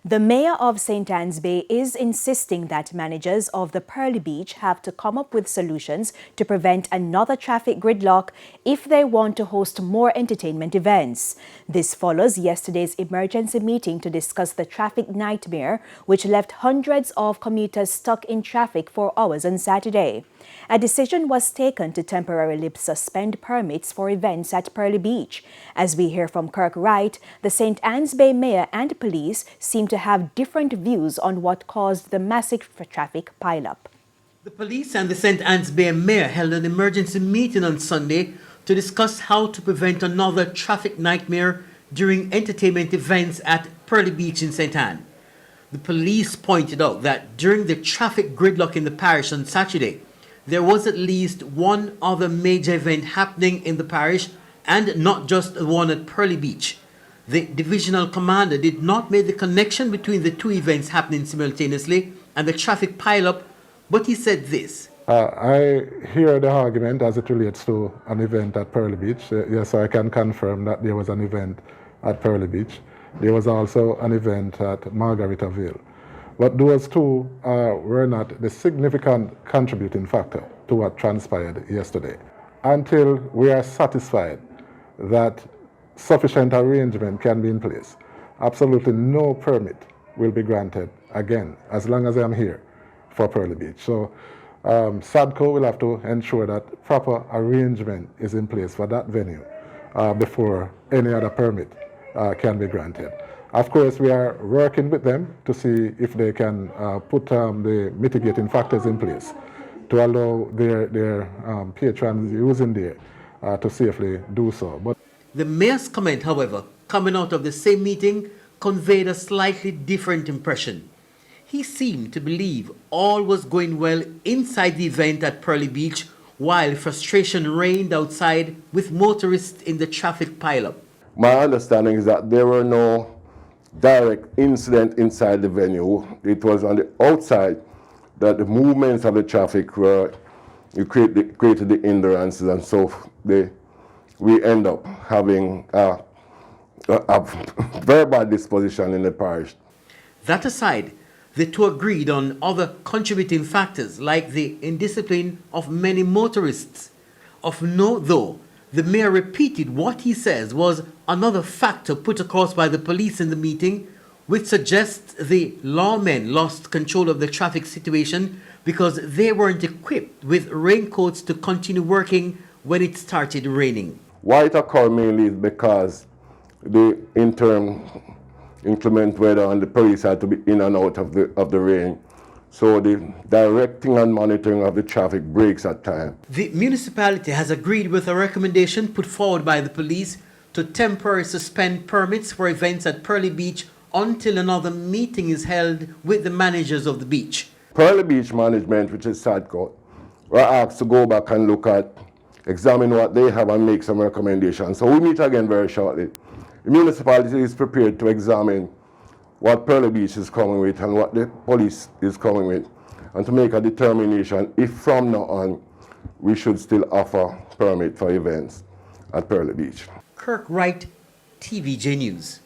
The mayor of St. Anne's Bay is insisting that managers of the Pearly Beach have to come up with solutions to prevent another traffic gridlock if they want to host more entertainment events. This follows yesterday's emergency meeting to discuss the traffic nightmare which left hundreds of commuters stuck in traffic for hours on Saturday. A decision was taken to temporarily suspend permits for events at Pearly Beach. As we hear from Kirk Wright, the St. Anne's Bay mayor and police seem to have different views on what caused the massive traffic pileup. The police and the St. Anne's Bay mayor held an emergency meeting on Sunday to discuss how to prevent another traffic nightmare during entertainment events at Pearly Beach in St. Anne. The police pointed out that during the traffic gridlock in the parish on Saturday, there was at least one other major event happening in the parish and not just the one at Pearly Beach. The divisional commander did not make the connection between the two events happening simultaneously and the traffic pileup, but he said this. I hear the argument as it relates to an event at Pearly Beach. Yes, I can confirm that there was an event at Pearly Beach. There was also an event at Margaritaville. But those two were not the significant contributing factor to what transpired yesterday. Until we are satisfied that sufficient arrangement can be in place, absolutely no permit will be granted again, as long as I'm here for Pearly Beach. So SADCO will have to ensure that proper arrangement is in place for that venue before any other permit can be granted. Of course, we are working with them to see if they can put the mitigating factors in place to allow their patrons using there to safely do so. But the mayor's comment, however, coming out of the same meeting, conveyed a slightly different impression. He seemed to believe all was going well inside the event at Pearly Beach, while frustration reigned outside with motorists in the traffic pileup. My understanding is that there were no direct incident inside the venue. It was on the outside that the movements of the traffic were created the hindrances, and so we end up having a very bad disposition in the parish. That aside, the two agreed on other contributing factors like the indiscipline of many motorists. Of note, though, the mayor repeated what he says was another factor put across by the police in the meeting, which suggests the lawmen lost control of the traffic situation because they weren't equipped with raincoats to continue working when it started raining. Why it occurred mainly is because the inclement weather and the police had to be in and out of the rain. So the directing and monitoring of the traffic breaks at times. The municipality has agreed with a recommendation put forward by the police to temporarily suspend permits for events at Pearly Beach until another meeting is held with the managers of the beach. Pearly Beach management, which is SADCO, were asked to go back and look at, examine what they have and make some recommendations. So we meet again very shortly. The municipality is prepared to examine what Pearly Beach is coming with and what the police is coming with, and to make a determination if from now on we should still offer permit for events at Pearly Beach. Kirk Wright, TVJ News.